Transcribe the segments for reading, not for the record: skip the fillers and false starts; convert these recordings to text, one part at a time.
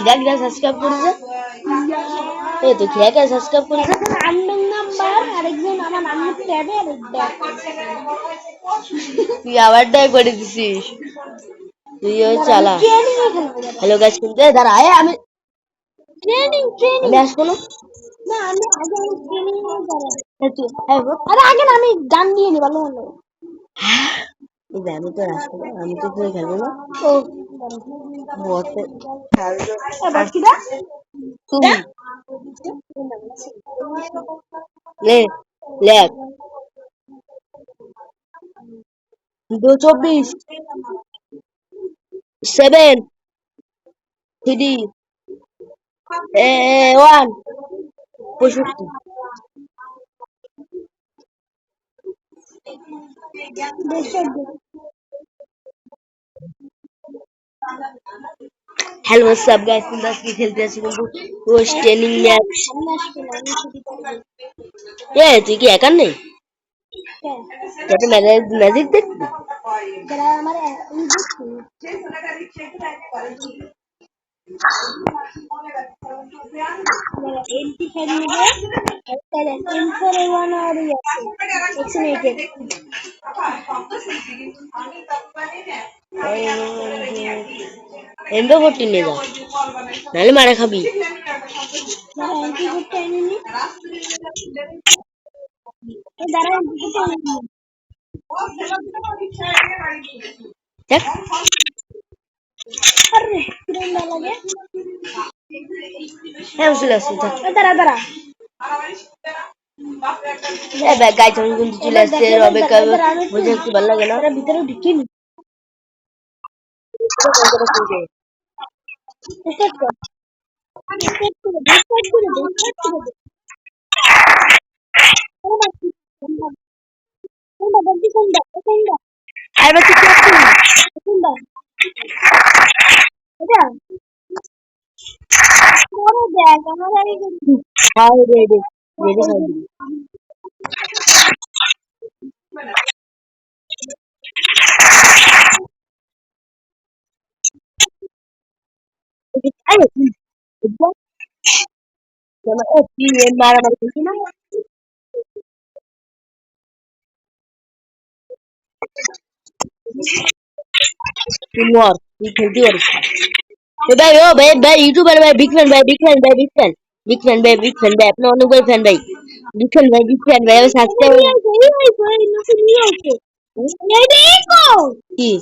দেখ দেখ সাবস্ক্রাইব করেছে এই তো খেয়াকে সাবস্ক্রাইব করেছে আননোন নাম্বার আরেকজন আমার নাম ট্যাবে তুই আবারটাই করে দিছিস তুই ওই চালা হ্যালো গাইস শুনতে দাঁড়া আমি ট্রেনিং আমি আসবো না না আমি আগে ট্রেনিং আরে আগে না আমি গান দিয়ে নি ভালো ভালো আমি তো আসবো না আমি তো খেলে খেলবো না ও বসে বাকিটা তুই ले लैब 224 7 3 1 65 हेलो सब गाइस तुम दस की खेलते हैं কিন্তু वो ट्रेनिंग मैच ये তুই কি একা নেই যাতে ম্যাজিক দেখবি যারা আমার एंटी फाइव में M4A1 और X-Nated এমবে 14 নিয়ে যা নাহলে মারা খাবি एंटी गुड एनिमी ये दारा गुड एनिमी দেখ अरे किरण ना लगे হ্যাঁ চলে আসছে दारा दारा এ ব্যাগ গাইস আমি কিন্তু চলে আসছে রবে কাবে বুঝে একটু ভালো লাগে না আরে ভিতরে ঢুকিনি স্টার্ট কর স্টার্ট করে কোনটা আর বাকি কি আছে কোনটা এটা বড় দেখ আমার আগে হাই রেডি রেডি হাই আরে চলো কি মারা মারি করছি না तुम और ये खेलती और भाई ओ भाई यूट्यूबर भाई बिग फैन भाई बिग फैन भाई बिग फैन बिग फैन भाई बिग फैन भाई अपना अनु भाई फैन भाई बिग फैन भाई अब सब्सक्राइब देखो की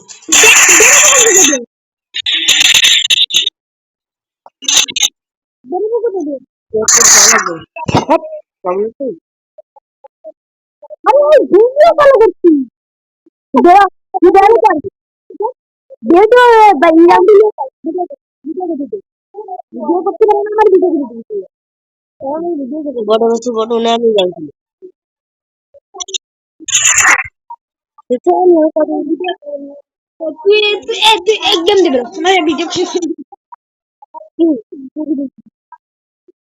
देखो दे दे अरे वीडियो कॉल करती दे दे दे दो भैया वीडियो करते रहना हमारी वीडियो करती है और वीडियो करते बड़ो नाम ही जानती देखो मैं कर वीडियो तू एकदम दे बस मैं वीडियो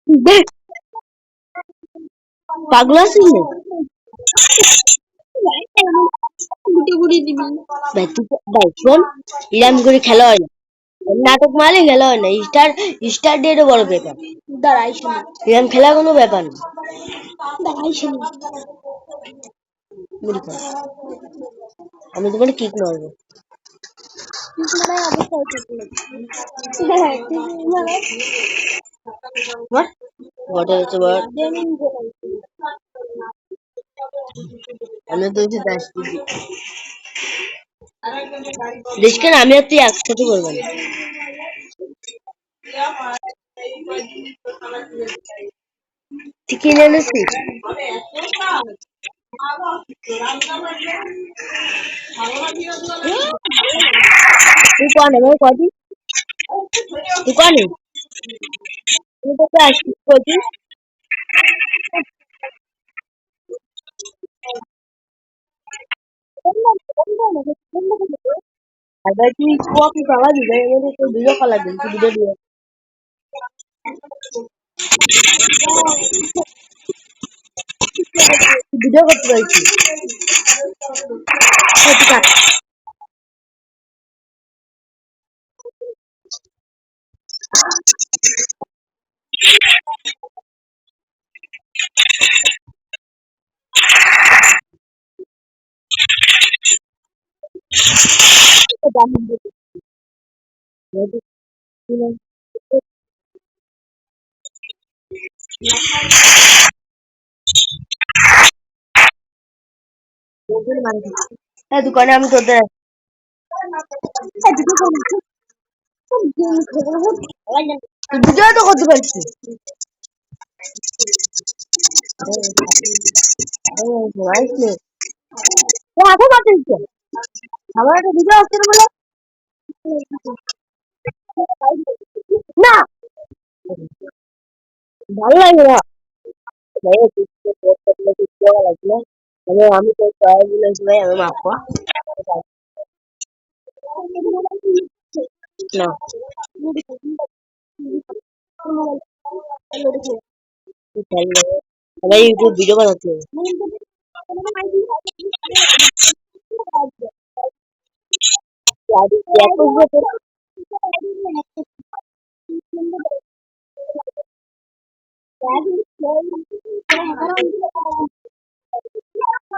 देख पागल आছিস वीडियो गुड़ी दिबी ভাই তুই ভাই শোন ইরাম করে খেলা হয় না নাটক মারলে খেলা হয় না স্টার ডেটও বড় ব্যাপার দাঁড়াই শুনি ইরাম খেলা কোনো ব্যাপার না দাঁড়াই শুনি আমি তোমার কিক মারবো तुम्हारा अवस्था What? What is about? আমি তো হচ্ছে দাস দেশকেন আমি আর তুই একসাথে করবেন তুই কিনে এনেছিস তুই কনে ভাই কদি তুই কনে তুই তো আসছিস কদি আবার তুই কপি পাওয়া দিবে এবারে তো ভিডিও কল লাগবে তুই ভিডিও দিয়ে ভিডিও করতে পারছিস দোকানে আমি তোদের ভিডিও তো করতে পারছি। আমার একটা ভিডিও আসছে না বলে না ভালো লাগে না। আমি তো সবাই বলেছি ভাই আমি মাপবো না সবাই ইউটিউব ভিডিও বানাচ্ছে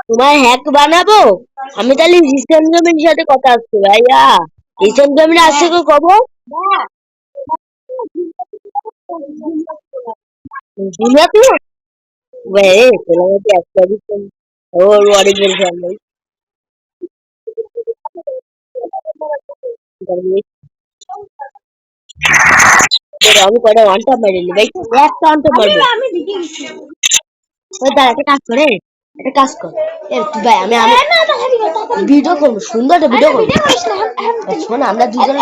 তোমার হ্যাক বানাবো আমি তাহলে রিসেন্ট গেমের সাথে কথা আসছে ভাইয়া রিসেন্ট গেমের আসছে তো কব দুনিয়া তো ভাই তোমাকে একটা দিচ্ছেন ওর অনেক বড় ফ্যামিলি আমি কয়টা ওয়ান টাপ মারিনি ভাই একটা ওয়ান টাপ মারবো ওই দাঁড়া একটা কাজ করে একটা কাজ কর ভাই আমি ভিডিও করবো সুন্দর একটা ভিডিও করবো শোন আমরা দুজন